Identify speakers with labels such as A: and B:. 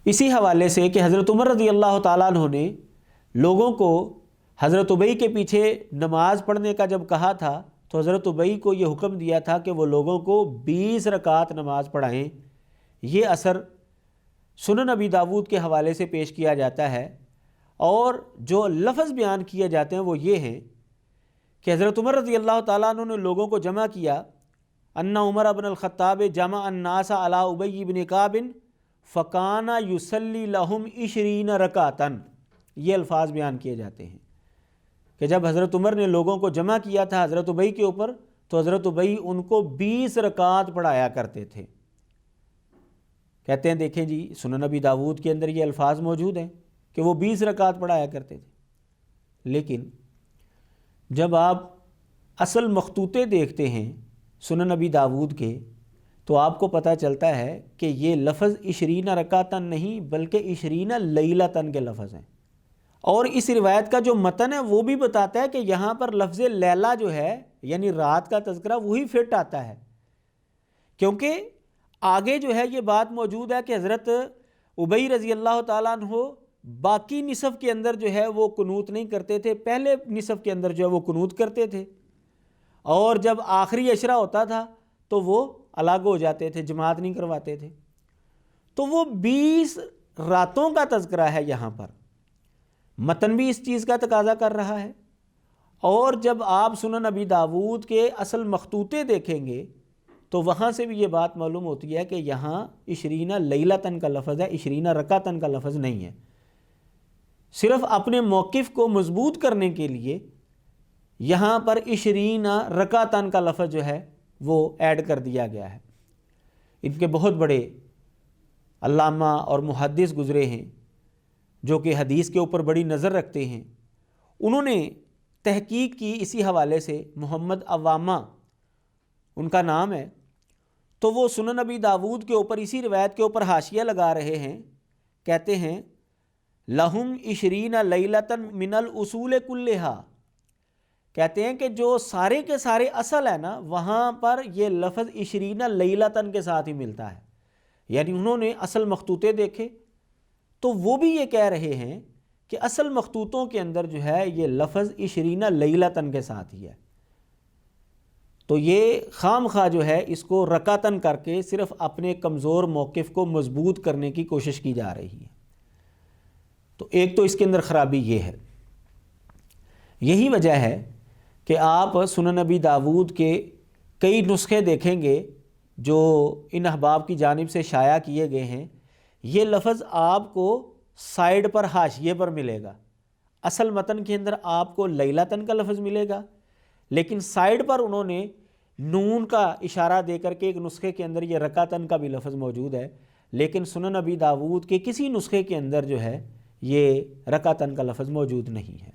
A: اسی حوالے سے کہ حضرت عمر رضی اللہ تعالیٰ عنہ نے لوگوں کو حضرت ابی کے پیچھے نماز پڑھنے کا جب کہا تھا تو حضرت ابی کو یہ حکم دیا تھا کہ وہ لوگوں کو 20 رکعت نماز پڑھائیں۔ یہ اثر سنن ابی داود کے حوالے سے پیش کیا جاتا ہے، اور جو لفظ بیان کیے جاتے ہیں وہ یہ ہیں کہ حضرت عمر رضی اللہ تعالیٰ عنہ نے لوگوں کو جمع کیا، ان عمر بن الخطاب جمع الناس علی ابی بن کعب فکان یصلی لہم 20 رکعتاً۔ یہ الفاظ بیان کیے جاتے ہیں کہ جب حضرت عمر نے لوگوں کو جمع کیا تھا حضرت ابی کے اوپر تو حضرت ابی ان کو 20 رکعت پڑھایا کرتے تھے۔ کہتے ہیں دیکھیں جی سنن نبی داود کے اندر یہ الفاظ موجود ہیں کہ وہ 20 رکعت پڑھایا کرتے تھے، لیکن جب آپ اصل مخطوطے دیکھتے ہیں سنن نبی داود کے تو آپ کو پتہ چلتا ہے کہ یہ لفظ 20 رکعتاً نہیں بلکہ 20 لیلتاً کے لفظ ہیں، اور اس روایت کا جو متن ہے وہ بھی بتاتا ہے کہ یہاں پر لفظ لیلہ جو ہے یعنی رات کا تذکرہ وہی فٹ آتا ہے، کیونکہ آگے جو ہے یہ بات موجود ہے کہ حضرت ابی رضی اللہ تعالیٰ عنہ باقی نصف کے اندر جو ہے وہ قنوت نہیں کرتے تھے، پہلے نصف کے اندر جو ہے وہ قنوت کرتے تھے، اور جب آخری عشرہ ہوتا تھا تو وہ الگ ہو جاتے تھے، جماعت نہیں کرواتے تھے۔ تو وہ 20 راتوں کا تذکرہ ہے یہاں پر، متن بھی اس چیز کا تقاضا کر رہا ہے، اور جب آپ سنن نبی داود کے اصل مخطوطے دیکھیں گے تو وہاں سے بھی یہ بات معلوم ہوتی ہے کہ یہاں 20 لیلتاً کا لفظ ہے، 20 رکعتاً کا لفظ نہیں ہے۔ صرف اپنے موقف کو مضبوط کرنے کے لیے یہاں پر 20 رکعتاً کا لفظ جو ہے وہ ایڈ کر دیا گیا ہے۔ ان کے بہت بڑے علامہ اور محدث گزرے ہیں جو کہ حدیث کے اوپر بڑی نظر رکھتے ہیں، انہوں نے تحقیق کی اسی حوالے سے، محمد عوامہ ان کا نام ہے، تو وہ سنن نبی داود کے اوپر اسی روایت کے اوپر حاشیہ لگا رہے ہیں، کہتے ہیں لہم 20 لیلتاً من الاصول کلہا، کہتے ہیں کہ جو سارے کے سارے اصل ہے نا وہاں پر یہ لفظ 20 لیلتاً کے ساتھ ہی ملتا ہے، یعنی انہوں نے اصل مخطوطے دیکھے تو وہ بھی یہ کہہ رہے ہیں کہ اصل مخطوطوں کے اندر جو ہے یہ لفظ 20 لیلتاً کے ساتھ ہی ہے۔ تو یہ خام خواہ جو ہے اس کو رکعتاً کر کے صرف اپنے کمزور موقف کو مضبوط کرنے کی کوشش کی جا رہی ہے۔ تو ایک تو اس کے اندر خرابی یہ ہے، یہی وجہ ہے کہ آپ سنن نبی داود کے کئی نسخے دیکھیں گے جو ان احباب کی جانب سے شائع کیے گئے ہیں، یہ لفظ آپ کو سائیڈ پر حاشیے پر ملے گا، اصل متن کے اندر آپ کو لیلتاً کا لفظ ملے گا، لیکن سائیڈ پر انہوں نے نون کا اشارہ دے کر کے ایک نسخے کے اندر یہ رکعتاً کا بھی لفظ موجود ہے، لیکن سنن نبی داود کے کسی نسخے کے اندر جو ہے یہ رکعتاً کا لفظ موجود نہیں ہے۔